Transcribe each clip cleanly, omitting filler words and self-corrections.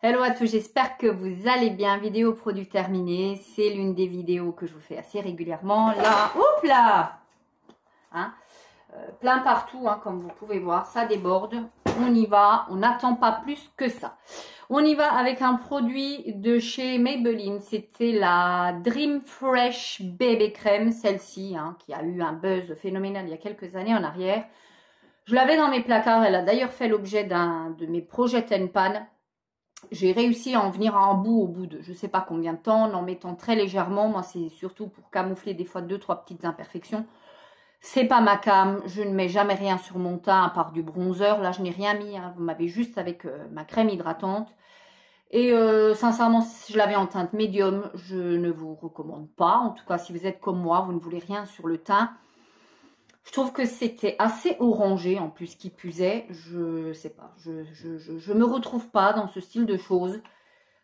Hello à tous, j'espère que vous allez bien. Vidéo produit terminée. C'est l'une des vidéos que je vous fais assez régulièrement. Là, oups là hein, plein partout, hein, comme vous pouvez voir, ça déborde. On y va, on n'attend pas plus que ça. On y va avec un produit de chez Maybelline. C'était la Dream Fresh Bébé Crème, celle-ci, hein, qui a eu un buzz phénoménal il y a quelques années en arrière. Je l'avais dans mes placards, elle a d'ailleurs fait l'objet d'un de mes projets Ten Pan. J'ai réussi à en venir à un bout au bout de je ne sais pas combien de temps, en mettant très légèrement. Moi, c'est surtout pour camoufler des fois 2-3 petites imperfections. C'est pas ma came, je ne mets jamais rien sur mon teint à part du bronzer. Là, je n'ai rien mis, hein. Vous m'avez juste avec ma crème hydratante. Et sincèrement, si je l'avais en teinte médium, je ne vous recommande pas. En tout cas, si vous êtes comme moi, vous ne voulez rien sur le teint. Je trouve que c'était assez orangé, en plus, qui puisait. Je sais pas, je me retrouve pas dans ce style de choses.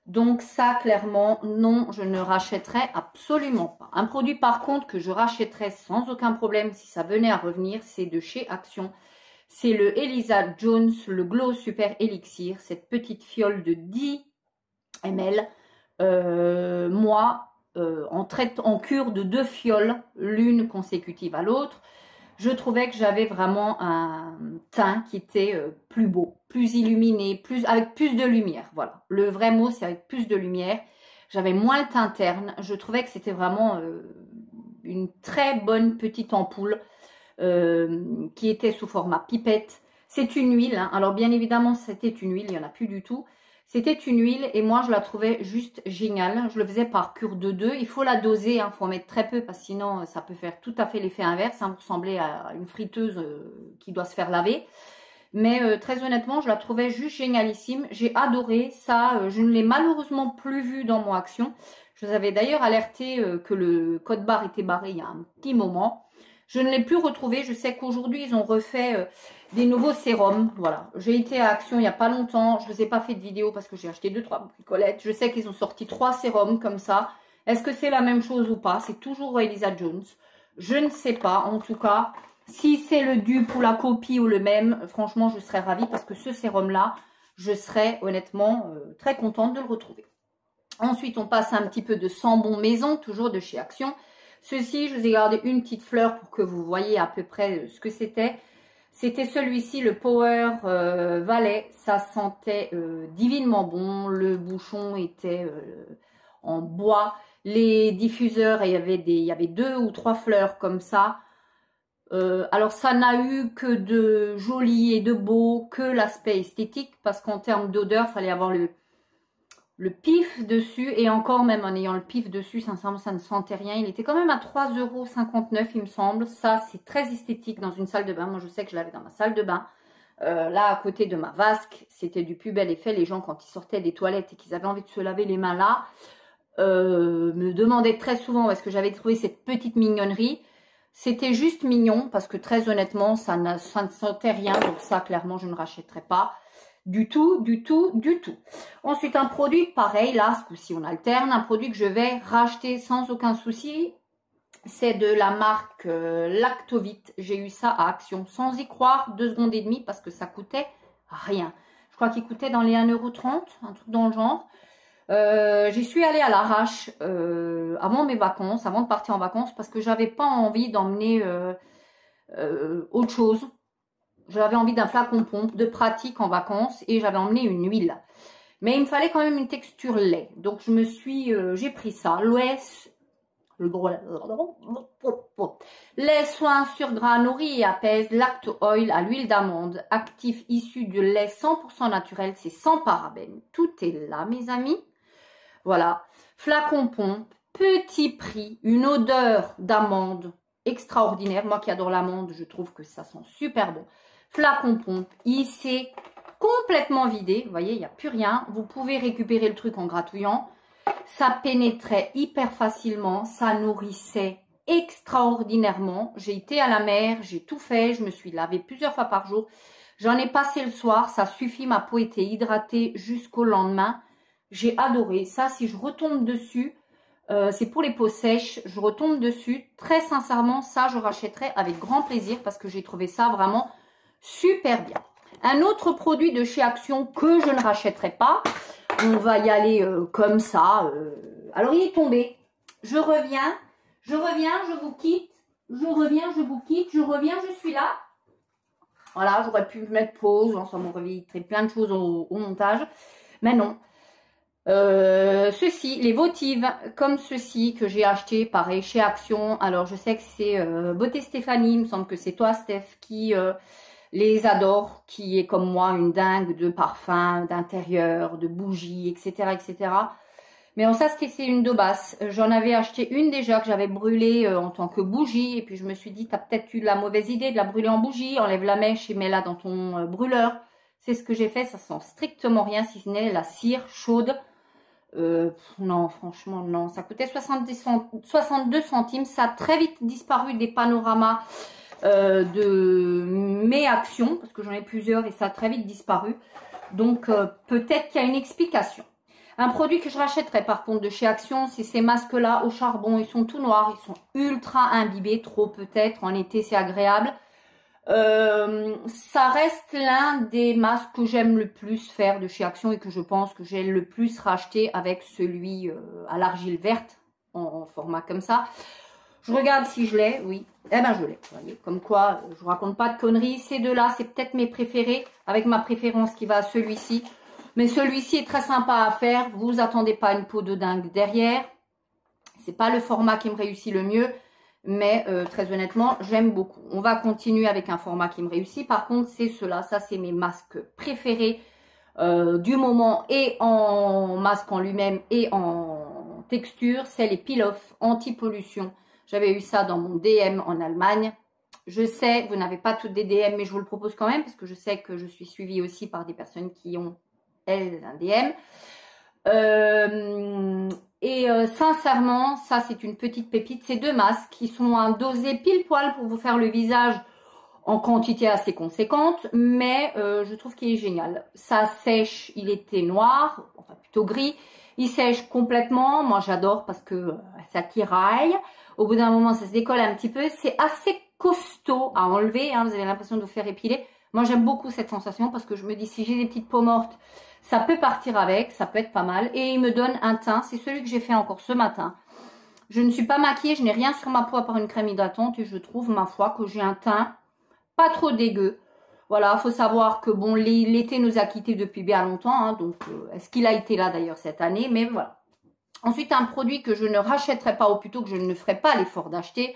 Donc ça, clairement, non, je ne rachèterai absolument pas. Un produit, par contre, que je rachèterais sans aucun problème, si ça venait à revenir, c'est de chez Action. C'est le Elisa Jones, le Glow Super Elixir, cette petite fiole de 10 ml. Moi, en cure de 2 fioles, l'une consécutive à l'autre, je trouvais que j'avais vraiment un teint qui était plus beau, plus illuminé, avec plus de lumière. Voilà, le vrai mot, c'est avec plus de lumière. J'avais moins le teint terne. Je trouvais que c'était vraiment une très bonne petite ampoule qui était sous format pipette. C'est une huile, hein. Alors bien évidemment, c'était une huile, il n'y en a plus du tout. C'était une huile et moi, je la trouvais juste géniale. Je le faisais par cure de 2. Il faut la doser, il faut en mettre très peu parce que sinon, ça peut faire tout à fait l'effet inverse. Hein, vous ressemblez à une friteuse qui doit se faire laver. Mais très honnêtement, je la trouvais juste génialissime. J'ai adoré ça. Je ne l'ai malheureusement plus vue dans mon Action. Je vous avais d'ailleurs alerté que le code barre était barré il y a un petit moment. Je ne l'ai plus retrouvé. Je sais qu'aujourd'hui, ils ont refait des nouveaux sérums. Voilà. J'ai été à Action il n'y a pas longtemps. Je ne vous ai pas fait de vidéo parce que j'ai acheté 2-3 bricolettes. Je sais qu'ils ont sorti 3 sérums comme ça. Est-ce que c'est la même chose ou pas? C'est toujours Elisa Jones. Je ne sais pas. En tout cas, si c'est le dupe ou la copie ou le même, franchement, je serais ravie parce que ce sérum-là, je serais honnêtement très contente de le retrouver. Ensuite, on passe à un petit peu de Sambon Maison, toujours de chez Action. Ceci, je vous ai gardé une petite fleur pour que vous voyez à peu près ce que c'était. C'était celui-ci, le Power Valley. Ça sentait divinement bon. Le bouchon était en bois. Les diffuseurs, il y avait 2 ou 3 fleurs comme ça. Alors, ça n'a eu que de joli et de beau, que l'aspect esthétique. Parce qu'en termes d'odeur, il fallait avoir le pif dessus, et encore même en ayant le pif dessus, sincèrement, ça ne sentait rien. Il était quand même à 3,59 €, il me semble. Ça, c'est très esthétique dans une salle de bain. Moi, je sais que je l'avais dans ma salle de bain. Là, à côté de ma vasque, c'était du plus bel effet. Les gens, quand ils sortaient des toilettes et qu'ils avaient envie de se laver les mains là, me demandaient très souvent où est-ce que j'avais trouvé cette petite mignonnerie. C'était juste mignon, parce que très honnêtement, ça ne sentait rien. Donc ça, clairement, je ne rachèterai pas. Du tout, du tout, du tout. Ensuite, un produit pareil, là, ce coup-ci, on alterne. Un produit que je vais racheter sans aucun souci. C'est de la marque Lactovite. J'ai eu ça à Action. Sans y croire, 2 secondes et demie, parce que ça coûtait rien. Je crois qu'il coûtait dans les 1,30 €, un truc dans le genre. J'y suis allée à l'arrache avant mes vacances, avant de partir en vacances, parce que j'avais pas envie d'emmener autre chose. J'avais envie d'un flacon pompe de pratique en vacances et j'avais emmené une huile. Mais il me fallait quand même une texture lait. Donc j'ai pris ça. Lait soin sur gras nourrit et apaise, lacto oil à l'huile d'amande, actif issu de lait 100% naturel, c'est sans parabènes. Tout est là, mes amis. Voilà. Flacon pompe, petit prix, une odeur d'amande extraordinaire. Moi qui adore l'amande, je trouve que ça sent super bon. Flacon pompe, il s'est complètement vidé. Vous voyez, il n'y a plus rien. Vous pouvez récupérer le truc en gratouillant. Ça pénétrait hyper facilement. Ça nourrissait extraordinairement. J'ai été à la mer, j'ai tout fait. Je me suis lavée plusieurs fois par jour. J'en ai passé le soir. Ça suffit. Ma peau était hydratée jusqu'au lendemain. J'ai adoré. Ça, si je retombe dessus, c'est pour les peaux sèches. Je retombe dessus. Très sincèrement, ça, je rachèterai avec grand plaisir parce que j'ai trouvé ça vraiment super bien. Un autre produit de chez Action que je ne rachèterai pas, On va y aller comme ça. Alors, il est tombé. Je reviens, je vous quitte. Je reviens, je vous quitte. Je reviens, je suis là. Voilà, j'aurais pu mettre pause. Ça m'aurait évité plein de choses au montage. Mais non. Ceci, les votives, comme ceci que j'ai acheté, pareil, chez Action. Alors, je sais que c'est Beauté Stéphanie. Il me semble que c'est toi, Steph, qui... les adore, qui est comme moi une dingue de parfums, d'intérieur, de bougies, etc., etc. Mais en ça, c'est une de basse. J'en avais acheté une déjà que j'avais brûlée en tant que bougie. Et puis je me suis dit, tu as peut-être eu la mauvaise idée de la brûler en bougie. Enlève la mèche et mets-la dans ton brûleur. C'est ce que j'ai fait. Ça sent strictement rien si ce n'est la cire chaude. Non, franchement, non. Ça coûtait 62 centimes. Ça a très vite disparu des panoramas. De mes actions, parce que j'en ai plusieurs et ça a très vite disparu. Donc, peut-être qu'il y a une explication. Un produit que je rachèterais par contre de chez Action, c'est ces masques-là au charbon. Ils sont tout noirs, ils sont ultra imbibés, trop peut-être. En été, c'est agréable. Ça reste l'un des masques que j'aime le plus faire de chez Action et que je pense que j'ai le plus racheté avec celui à l'argile verte en format comme ça. Je regarde si je l'ai, oui. Eh ben, je l'ai. Comme quoi, je vous raconte pas de conneries. Ces deux-là, c'est peut-être mes préférés, avec ma préférence qui va à celui-ci. Mais celui-ci est très sympa à faire. Vous attendez pas une peau de dingue derrière. C'est pas le format qui me réussit le mieux. Mais très honnêtement, j'aime beaucoup. On va continuer avec un format qui me réussit. Par contre, c'est ceux-là. Ça, c'est mes masques préférés du moment. Et en masque en lui-même et en texture. C'est les peel-off anti-pollution. J'avais eu ça dans mon DM en Allemagne. Je sais, vous n'avez pas toutes des DM, mais je vous le propose quand même, parce que je sais que je suis suivie aussi par des personnes qui ont, elles, un DM. Sincèrement, ça, c'est une petite pépite. Ces deux masques qui sont dosés pile poil pour vous faire le visage en quantité assez conséquente, mais je trouve qu'il est génial. Ça sèche, il était noir, enfin plutôt gris. Il sèche complètement. Moi, j'adore parce que ça tiraille. Au bout d'un moment, ça se décolle un petit peu. C'est assez costaud à enlever. Hein, vous avez l'impression de vous faire épiler. Moi, j'aime beaucoup cette sensation parce que je me dis, si j'ai des petites peaux mortes, ça peut partir avec. Ça peut être pas mal. Et il me donne un teint. C'est celui que j'ai fait encore ce matin. Je ne suis pas maquillée. Je n'ai rien sur ma peau à part une crème hydratante. Et je trouve, ma foi, que j'ai un teint pas trop dégueu. Voilà, il faut savoir que bon, l'été nous a quittés depuis bien longtemps. Hein, donc, est-ce qu'il a été là d'ailleurs cette année? Mais voilà. Ensuite, un produit que je ne rachèterai pas, ou plutôt que je ne ferai pas l'effort d'acheter,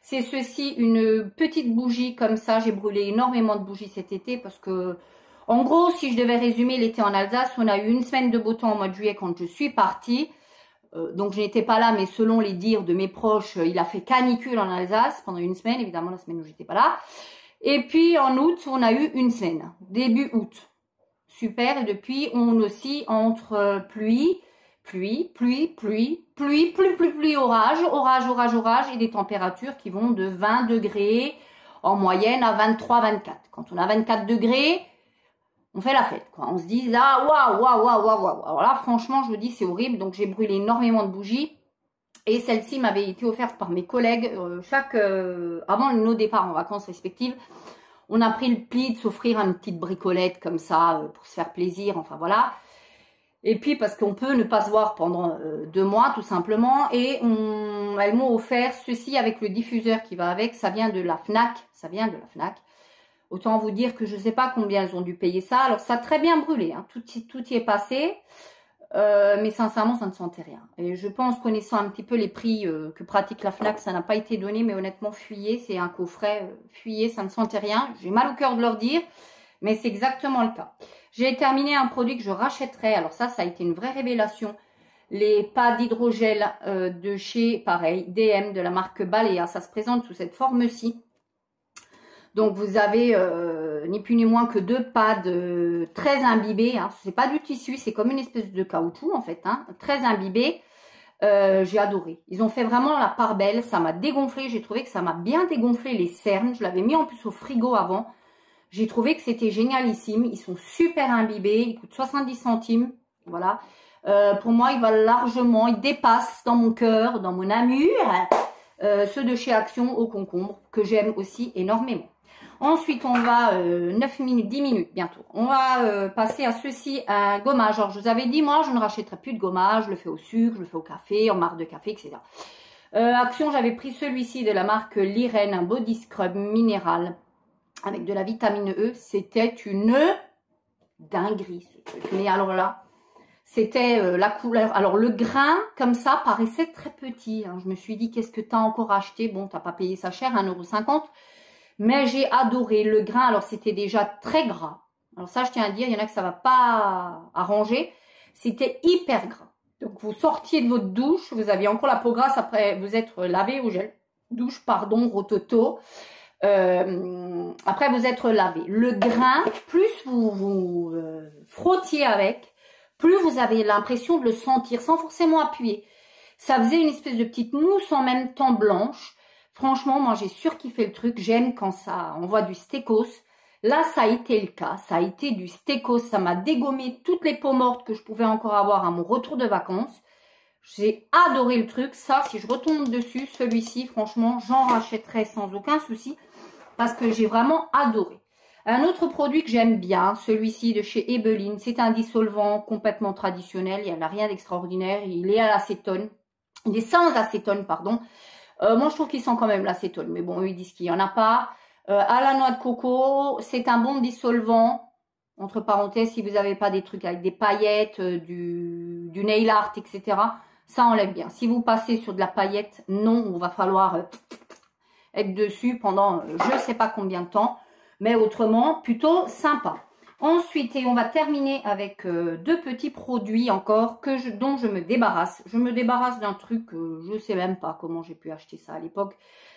c'est ceci, une petite bougie comme ça. J'ai brûlé énormément de bougies cet été parce que, en gros, si je devais résumer l'été en Alsace, on a eu une semaine de beau temps au mois de juillet quand je suis partie. Donc, je n'étais pas là, mais selon les dires de mes proches, il a fait canicule en Alsace pendant une semaine, évidemment la semaine où j'étais pas là. Et puis, en août, on a eu une semaine, début août. Super, et depuis, on oscille entre pluie, orage, et des températures qui vont de 20 degrés en moyenne à 23-24. Quand on a 24 degrés, on fait la fête, quoi. On se dit, ah, waouh. Alors là, franchement, je vous dis, c'est horrible. Donc, j'ai brûlé énormément de bougies. Et celle-ci m'avait été offerte par mes collègues avant nos départs en vacances respectives. On a pris le pli de s'offrir une petite bricolette comme ça pour se faire plaisir. Enfin, voilà. Et puis, parce qu'on peut ne pas se voir pendant 2 mois, tout simplement. Et elles m'ont offert ceci avec le diffuseur qui va avec. Ça vient de la Fnac. Autant vous dire que je ne sais pas combien elles ont dû payer ça. Alors, ça a très bien brûlé. Hein. Tout y est passé. Mais sincèrement, ça ne sentait rien. Et je pense, connaissant un petit peu les prix que pratique la Fnac, ça n'a pas été donné. Mais honnêtement, fuyez. C'est un coffret. Fuyez, ça ne sentait rien. J'ai mal au cœur de leur dire. Mais c'est exactement le cas. J'ai terminé un produit que je rachèterai. Alors ça a été une vraie révélation. Les pads d'hydrogel de chez, pareil, DM de la marque Balea. Ça se présente sous cette forme-ci. Donc vous avez ni plus ni moins que 2 pads très imbibés. Hein. C'est pas du tissu, c'est comme une espèce de caoutchouc en fait. Hein. Très imbibé. J'ai adoré. Ils ont fait vraiment la part belle. Ça m'a dégonflé. J'ai trouvé que ça m'a bien dégonflé les cernes. Je l'avais mis en plus au frigo avant. J'ai trouvé que c'était génialissime. Ils sont super imbibés. Ils coûtent 70 centimes. Voilà. Pour moi, ils valent largement. Ils dépassent dans mon cœur, dans mon amour, ceux de chez Action au concombre, que j'aime aussi énormément. Ensuite, on va 9 minutes, 10 minutes bientôt. On va passer à ceci, un gommage. Alors, je vous avais dit, moi, je ne rachèterai plus de gommage. Je le fais au sucre, je le fais au café, en marque de café, etc. Action, j'avais pris celui-ci de la marque Liren, un body scrub minéral avec de la vitamine E. C'était une dinguerie, ce truc. Mais alors là, c'était la couleur. Alors, le grain, comme ça, paraissait très petit. Hein. Je me suis dit, qu'est-ce que tu as encore acheté? Bon, tu n'as pas payé ça cher, 1,50 €. Mais j'ai adoré le grain. Alors, c'était déjà très gras. Alors, ça, je tiens à dire, il y en a que ça ne va pas arranger. C'était hyper gras. Donc, vous sortiez de votre douche. Vous aviez encore la peau grasse après vous être lavé au gel. Douche, pardon, rototo. Après vous être lavé. Le grain, plus vous frottiez avec, plus vous avez l'impression de le sentir sans forcément appuyer. Ça faisait une espèce de petite mousse en même temps blanche. Franchement, moi j'ai surkiffé le truc. J'aime quand ça envoie du stécos. Là, ça a été le cas. Ça a été du stécos. Ça m'a dégommé toutes les peaux mortes que je pouvais encore avoir à mon retour de vacances. J'ai adoré le truc. Ça, si je retombe dessus, celui-ci, franchement, j'en rachèterai sans aucun souci. Parce que j'ai vraiment adoré. Un autre produit que j'aime bien, celui-ci de chez Ebelin, c'est un dissolvant complètement traditionnel. Il n'y a rien d'extraordinaire. Il est à l'acétone. Il est sans acétone, pardon. Moi, je trouve qu'il sent quand même l'acétone. Mais bon, eux, ils disent qu'il n'y en a pas. À la noix de coco, c'est un bon dissolvant. Entre parenthèses, si vous n'avez pas des trucs avec des paillettes, du nail art, etc. Ça enlève bien. Si vous passez sur de la paillette, non, il va falloir être dessus pendant je ne sais pas combien de temps. Mais autrement, plutôt sympa. Ensuite, et on va terminer avec deux petits produits encore dont je me débarrasse. Je me débarrasse d'un truc, je ne sais même pas comment j'ai pu acheter ça à l'époque.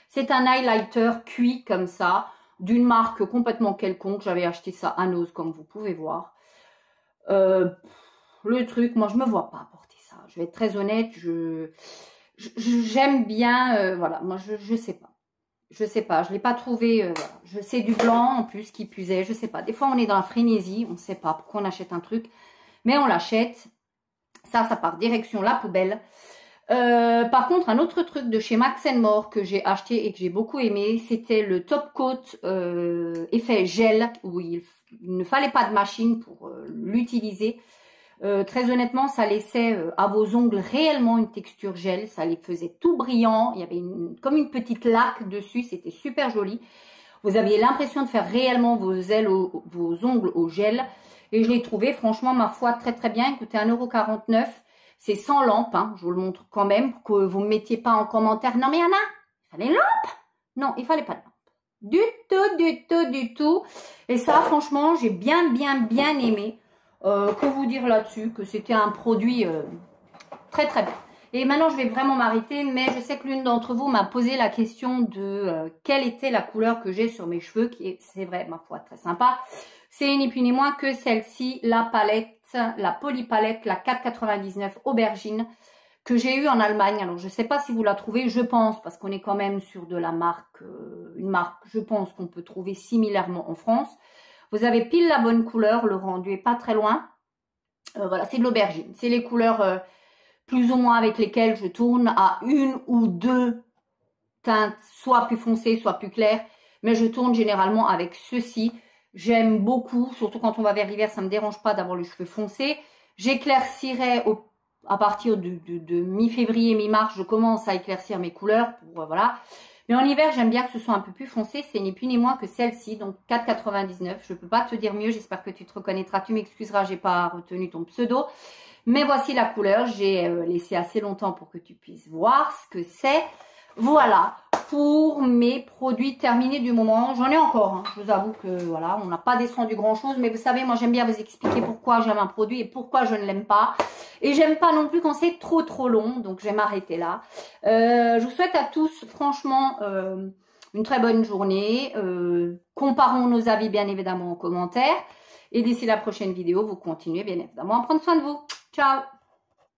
C'est un highlighter cuit comme ça, d'une marque complètement quelconque. J'avais acheté ça à Nose, comme vous pouvez voir. Le truc, moi, je ne me vois pas porter ça. Je vais être très honnête, j'aime bien, voilà, moi, je ne sais pas. Je sais pas, je ne l'ai pas trouvé, je sais du blanc en plus qui puisait, je sais pas. Des fois, on est dans la frénésie, on ne sait pas pourquoi on achète un truc, mais on l'achète. Ça part direction la poubelle. Par contre, un autre truc de chez Max & More que j'ai acheté et que j'ai beaucoup aimé, c'était le Top Coat effet gel, où il ne fallait pas de machine pour l'utiliser. Très honnêtement, ça laissait à vos ongles réellement une texture gel. Ça les faisait tout brillant. Il y avait comme une petite laque dessus. C'était super joli. Vous aviez l'impression de faire réellement vos ongles au gel. Et je l'ai trouvé, franchement, ma foi, très très bien. Écoutez, 1,49 €. C'est sans lampe. Hein. Je vous le montre quand même pour que vous ne me mettiez pas en commentaire. Non, mais il y en a. Il fallait une lampe. Non, il ne fallait pas de lampe. Du tout, du tout, du tout. Et ça, franchement, j'ai bien aimé. Que vous dire là-dessus, que c'était un produit très très bien. Et maintenant je vais vraiment m'arrêter, mais je sais que l'une d'entre vous m'a posé la question de quelle était la couleur que j'ai sur mes cheveux, qui est, c'est vrai, ma foi, très sympa. C'est ni plus ni moins que celle-ci, la palette, la Polypalette, la 4,99 aubergine, que j'ai eue en Allemagne. Alors je ne sais pas si vous la trouvez, je pense, parce qu'on est quand même sur de la marque, une marque, je pense qu'on peut trouver similairement en France. Vous avez pile la bonne couleur, le rendu est pas très loin. Voilà, c'est de l'aubergine. C'est les couleurs plus ou moins avec lesquelles je tourne à une ou deux teintes, soit plus foncées, soit plus claires. Mais je tourne généralement avec ceci. J'aime beaucoup, surtout quand on va vers l'hiver, ça ne me dérange pas d'avoir les cheveux foncés. J'éclaircirai à partir de mi-février, mi-mars, je commence à éclaircir mes couleurs. Voilà. Mais en hiver, j'aime bien que ce soit un peu plus foncé. C'est ni plus ni moins que celle-ci, donc 4,99. Je ne peux pas te dire mieux. J'espère que tu te reconnaîtras. Tu m'excuseras, j'ai pas retenu ton pseudo. Mais voici la couleur. J'ai laissé assez longtemps pour que tu puisses voir ce que c'est. Voilà pour mes produits terminés du moment. J'en ai encore. Hein. Je vous avoue que voilà, on n'a pas descendu grand-chose. Mais vous savez, moi, j'aime bien vous expliquer pourquoi j'aime un produit et pourquoi je ne l'aime pas. Et j'aime pas non plus quand c'est trop long. Donc, je vais m'arrêter là. Je vous souhaite à tous, franchement, une très bonne journée. Comparons nos avis, bien évidemment, en commentaire. Et d'ici la prochaine vidéo, vous continuez, bien évidemment, à prendre soin de vous. Ciao!